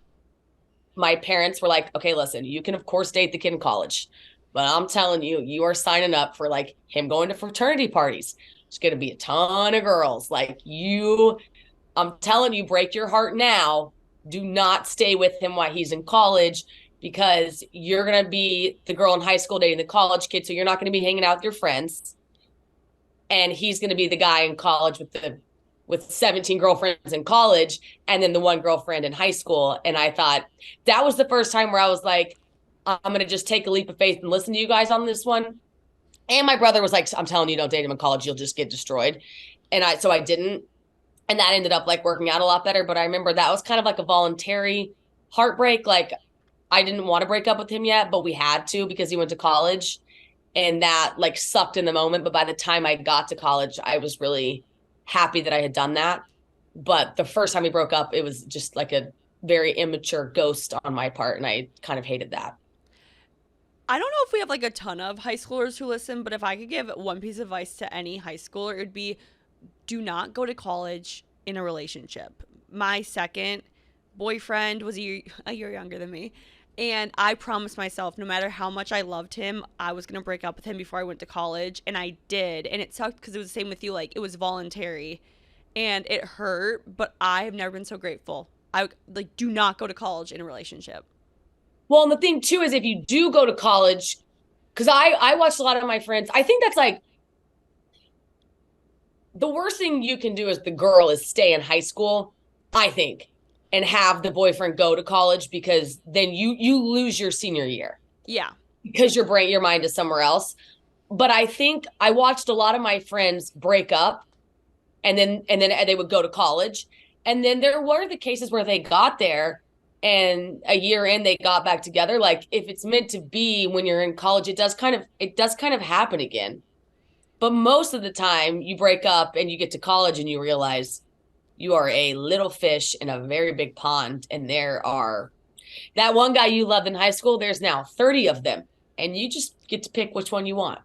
my parents were like, okay, listen, you can of course date the kid in college, but I'm telling you, you are signing up for like him going to fraternity parties. It's going to be a ton of girls. Like, I'm telling you, break your heart now. Do not stay with him while he's in college, because you're going to be the girl in high school dating the college kid. So you're not going to be hanging out with your friends. And he's going to be the guy in college with 17 girlfriends in college, and then the one girlfriend in high school. And I thought that was the first time where I was like, I'm going to just take a leap of faith and listen to you guys on this one. And my brother was like, I'm telling you, don't date him in college. You'll just get destroyed. So I didn't. And that ended up like working out a lot better. But I remember that was kind of like a voluntary heartbreak. Like, I didn't want to break up with him yet, but we had to, because he went to college, and that like sucked in the moment. But by the time I got to college, I was really happy that I had done that. But the first time we broke up, it was just like a very immature ghost on my part, and I kind of hated that. I don't know if we have like a ton of high schoolers who listen, but if I could give one piece of advice to any high schooler, it would be, do not go to college in a relationship. My second boyfriend was a year younger than me, and I promised myself, no matter how much I loved him, I was going to break up with him before I went to college, and I did. And it sucked because it was the same with you. Like, it was voluntary, and it hurt, but I have never been so grateful. Do not go to college in a relationship. Well, and the thing too is, if you do go to college, because I watched a lot of my friends, I think that's like, the worst thing you can do as the girl is stay in high school, I think, and have the boyfriend go to college, because then you lose your senior year. Yeah. Because your mind is somewhere else. But I think I watched a lot of my friends break up and then they would go to college. And then there were the cases where they got there and a year in they got back together. Like, if it's meant to be when you're in college, it does kind of happen again. But most of the time you break up and you get to college and you realize you are a little fish in a very big pond. And there are that one guy you loved in high school, there's now 30 of them. And you just get to pick which one you want.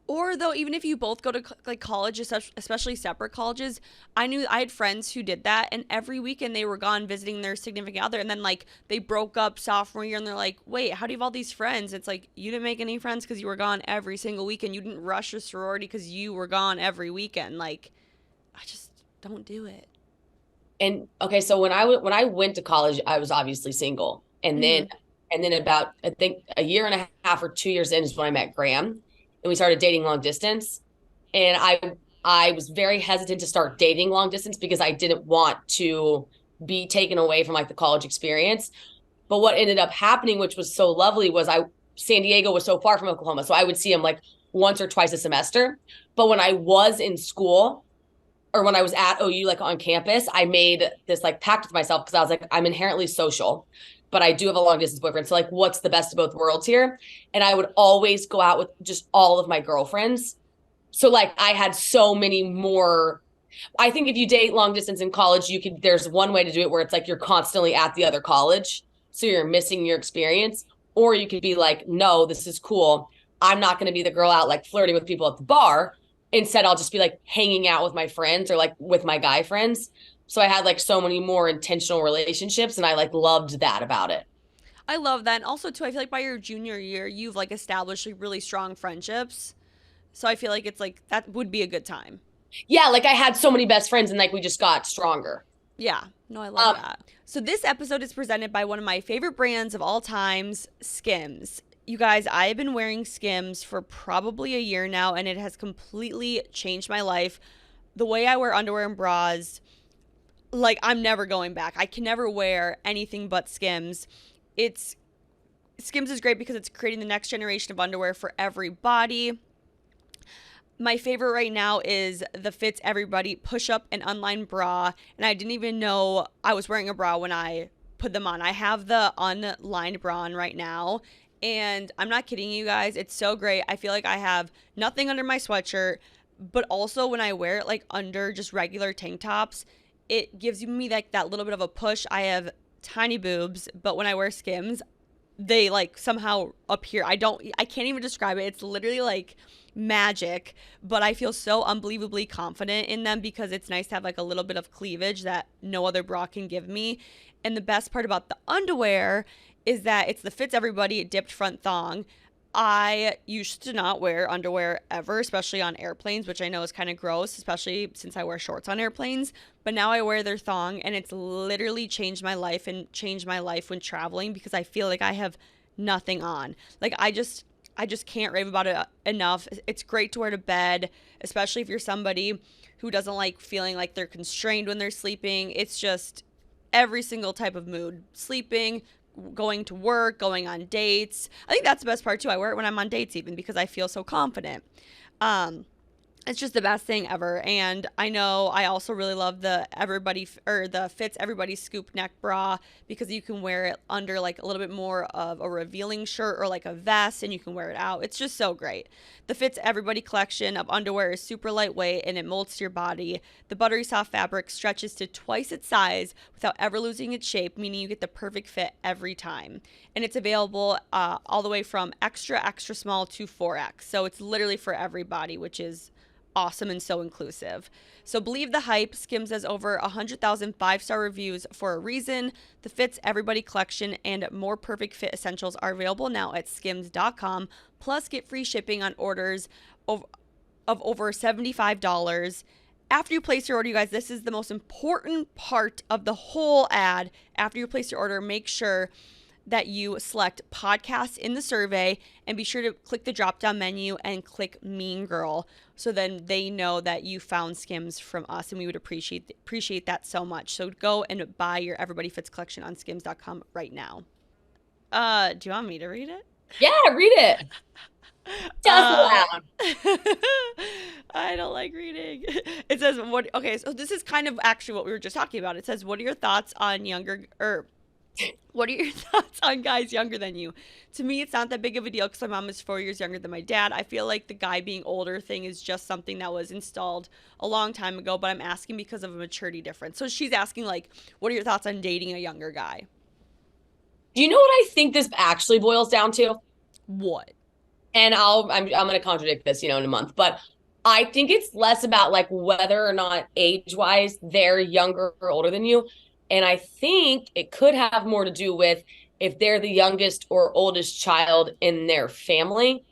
Or though, even if you both go to like college, especially separate colleges, I had friends who did that, and every weekend they were gone visiting their significant other, and then like they broke up sophomore year, and they're like, wait, how do you have all these friends? It's like, you didn't make any friends because you were gone every single weekend. You didn't rush a sorority because you were gone every weekend. Like, I just don't do it. And okay, so when I went to college, I was obviously single, and then about, I think, a year and a half or 2 years in is when I met Graham. And we started dating long distance. And I was very hesitant to start dating long distance because I didn't want to be taken away from like the college experience. But what ended up happening, which was so lovely, was San Diego was so far from Oklahoma. So I would see him like once or twice a semester. But when I was in school, or when I was at OU, like on campus, I made this like pact with myself, because I was like, I'm inherently social, but I do have a long distance boyfriend. So like, what's the best of both worlds here? And I would always go out with just all of my girlfriends. So like, I had so many more. I think if you date long distance in college, there's one way to do it where it's like you're constantly at the other college, so you're missing your experience. Or you could be like, no, this is cool. I'm not going to be the girl out like flirting with people at the bar. Instead, I'll just be like hanging out with my friends or like with my guy friends. So I had like so many more intentional relationships, and I like loved that about it. I love that. And also too, I feel like by your junior year, you've like established like really strong friendships. So I feel like it's like, that would be a good time. Yeah, like I had so many best friends, and like we just got stronger. Yeah. No, I love that. So this episode is presented by one of my favorite brands of all times, SKIMS. You guys, I've been wearing SKIMS for probably a year now, and it has completely changed my life. The way I wear underwear and bras, like, I'm never going back. I can never wear anything but SKIMS. SKIMS is great because it's creating the next generation of underwear for every body. My favorite right now is the Fits Everybody push-up and unlined bra, and I didn't even know I was wearing a bra when I put them on. I have the unlined bra on right now, and I'm not kidding you guys. It's so great. I feel like I have nothing under my sweatshirt, but also when I wear it like under just regular tank tops, it gives me like that little bit of a push. I have tiny boobs, but when I wear SKIMS, they like somehow appear. I can't even describe it. It's literally like magic, but I feel so unbelievably confident in them because it's nice to have like a little bit of cleavage that no other bra can give me. And the best part about the underwear is that it's the Fits Everybody dipped front thong. I used to not wear underwear ever, especially on airplanes, which I know is kind of gross, especially since I wear shorts on airplanes. But now I wear their thong, and it's literally changed my life and changed my life when traveling because I feel like I have nothing on. Like I just can't rave about it enough. It's great to wear to bed, especially if you're somebody who doesn't like feeling like they're constrained when they're sleeping. It's just every single type of mood. Sleeping, going to work, going on dates. I think that's the best part too. I wear it when I'm on dates even because I feel so confident. It's just the best thing ever. And I know I also really love the Fits Everybody scoop neck bra because you can wear it under like a little bit more of a revealing shirt or like a vest, and you can wear it out. It's just so great. The Fits Everybody collection of underwear is super lightweight and it molds to your body. The buttery soft fabric stretches to twice its size without ever losing its shape, meaning you get the perfect fit every time. And it's available all the way from extra small to 4X. So it's literally for everybody, which is awesome and so inclusive. So believe the hype. SKIMS has over 100,000 5-star reviews for a reason. The Fits Everybody collection and more perfect fit essentials are available now at skims.com. Plus get free shipping on orders of over $75. After you place your order, you guys, this is the most important part of the whole ad. After you place your order, make sure that you select podcasts in the survey and be sure to click the drop down menu and click Mean Girl. So then they know that you found Skims from us, and we would appreciate that so much. So go and buy your Everybody Fits collection on skims.com right now. Do you want me to read it? Yeah, read it. Just loud. I don't like reading. It says, okay, so this is kind of actually what we were just talking about. It says, what are your thoughts on guys younger than you? To me, it's not that big of a deal because my mom is 4 years younger than my dad. I feel like the guy being older thing is just something that was installed a long time ago, but I'm asking because of a maturity difference. So she's asking, like, what are your thoughts on dating a younger guy? Do you know what I think this actually boils down to? What? And I'm going to contradict this, in a month, but I think it's less about like whether or not age-wise they're younger or older than you. And I think it could have more to do with if they're the youngest or oldest child in their family.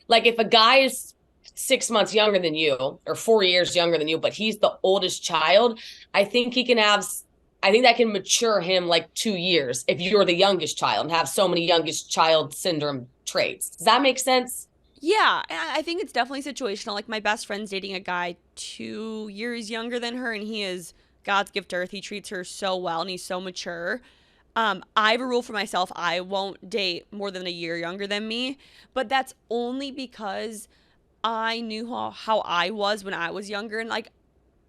Like if a guy is 6 months younger than you or 4 years younger than you, but he's the oldest child, I think that can mature him like 2 years if you're the youngest child and have so many youngest child syndrome traits. Does that make sense? Yeah, I think it's definitely situational. Like my best friend's dating a guy 2 years younger than her, and he is God's gift to earth. He treats her so well, and he's so mature. I have a rule for myself. I won't date more than a year younger than me, but that's only because I knew how I was when I was younger, and like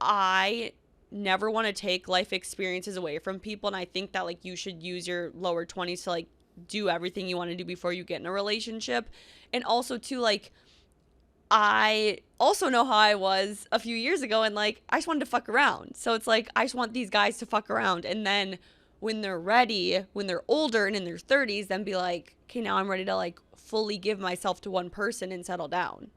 I never want to take life experiences away from people, and I think that like you should use your lower 20s to like do everything you want to do before you get in a relationship. And also too, like I also know how I was a few years ago, and like I just wanted to fuck around. So it's like I just want these guys to fuck around, and then when they're ready, when they're older and in their 30s, then be like, okay, now I'm ready to like fully give myself to one person and settle down.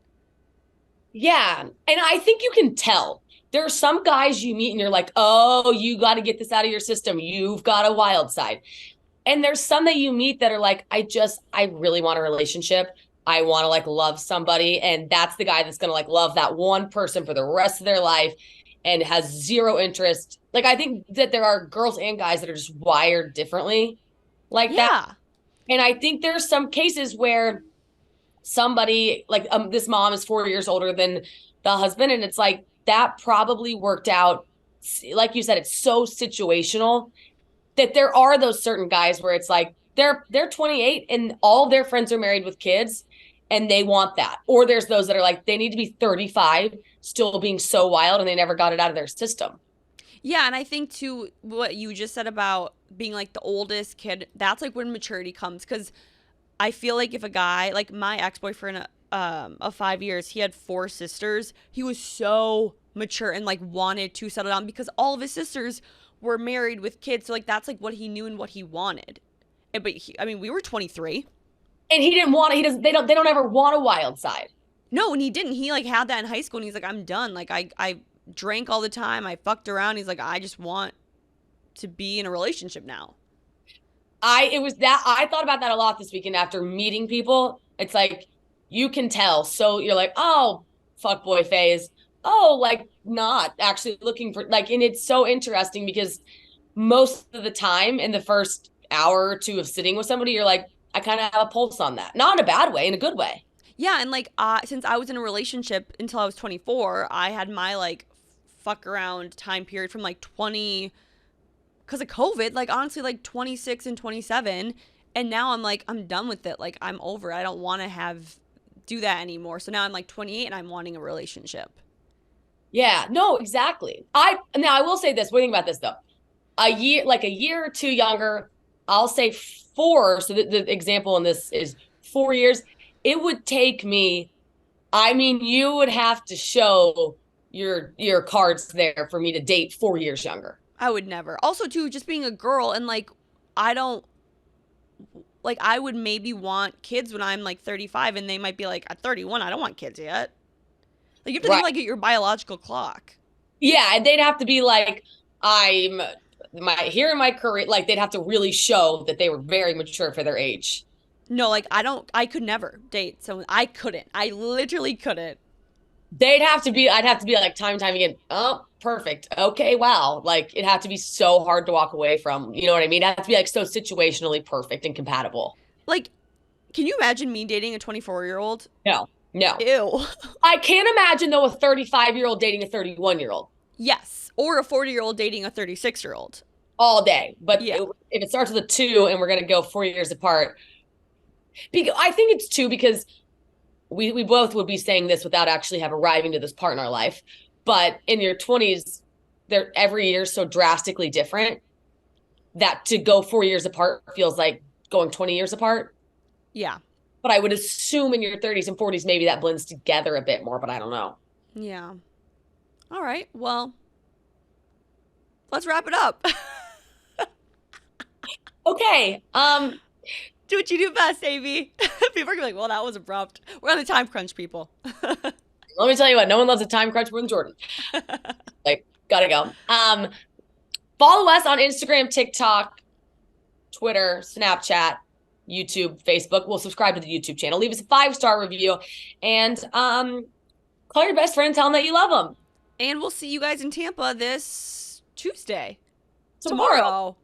Yeah. And I think you can tell. There are some guys you meet and you're like, oh, you got to get this out of your system. You've got a wild side. And there's some that you meet that are like, I really want a relationship. I want to like love somebody. And that's the guy that's going to like love that one person for the rest of their life and has zero interest. Like, I think that there are girls and guys that are just wired differently like that. And I think there's some cases where somebody like this mom is 4 years older than the husband. And it's like, that probably worked out. Like you said, it's so situational that there are those certain guys where it's like, they're 28 and all their friends are married with kids and they want that. Or there's those that are like, they need to be 35, still being so wild, and they never got it out of their system. Yeah, and I think too, what you just said about being like the oldest kid, that's like when maturity comes. Because I feel like if a guy, like my ex-boyfriend of 5 years, he had 4 sisters. He was so mature and like wanted to settle down because all of his sisters were married with kids. So like that's like what he knew and what he wanted. But we were 23. And he didn't want it. They don't ever want a wild side. No, and he didn't. He like had that in high school and he's like, I'm done. Like I drank all the time. I fucked around. He's like, I just want to be in a relationship now. I thought about that a lot this weekend after meeting people. It's like, you can tell. So you're like, oh, fuckboy phase. Oh, like not actually looking for like, and it's so interesting because most of the time in the first hour or two of sitting with somebody, you're like, I kind of have a pulse on that. Not in a bad way, in a good way. Yeah. And like, since I was in a relationship until I was 24, I had my like fuck around time period from like 20, because of COVID, like honestly, like 26 and 27. And now I'm like, I'm done with it. Like I'm over it. I don't want to do that anymore. So now I'm like 28 and I'm wanting a relationship. Yeah, no, exactly. Now I will say this. What do you think about this though? A year or two younger, I'll say 4. So the example in this is 4 years. It would take me, you would have to show your cards there for me to date 4 years younger. I would never. Also too, just being a girl and like, I would maybe want kids when I'm like 35 and they might be like, at 31, I don't want kids yet. Like you have to think like at your biological clock. Yeah, and they'd have to be like, here in my career, like they'd have to really show that they were very mature for their age. No, like I could never date someone. I literally couldn't. I'd have to be like time and time again. Oh, perfect. Okay, wow. Like it'd have to be so hard to walk away from. You know what I mean? It'd have to be like so situationally perfect and compatible. Like, can you imagine me dating a 24-year-old? No, no. Ew. I can't imagine though a 35-year-old dating a 31-year-old Yes. Or a 40-year-old dating a 36-year-old. all day. But Yeah. if it starts with a 2 and we're gonna go 4 years apart, because I think it's 2 because we both would be saying this without actually have arriving to this part in our life. But in your 20s, they're every year so drastically different that to go 4 years apart feels like going 20 years apart. Yeah. But I would assume in your 30s and 40s, maybe that blends together a bit more, but I don't know. Yeah. All right. Well, let's wrap it up. Okay. Do what you do best, Amy. People are gonna be like, well, that was abrupt. We're on the time crunch, people. Let me tell you what, no one loves a time crunch more than Jordyn. Like, gotta go. Follow us on Instagram, TikTok, Twitter, Snapchat, YouTube, Facebook. We'll subscribe to the YouTube channel. Leave us a 5-star review. And call your best friend, tell them that you love them. And we'll see you guys in Tampa this Tuesday. Tomorrow.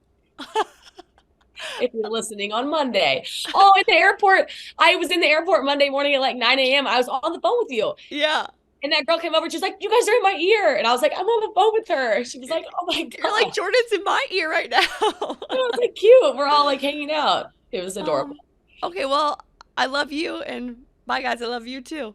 If you're listening on Monday. Oh, at the airport. I was in the airport Monday morning at like 9 a.m. I was on the phone with you. Yeah. And that girl came over. She's like, you guys are in my ear. And I was like, I'm on the phone with her. She was like, oh my God. You're like, Jordyn's in my ear right now. It was like cute. We're all like hanging out. It was adorable. Okay, well, I love you. And bye, guys. I love you too.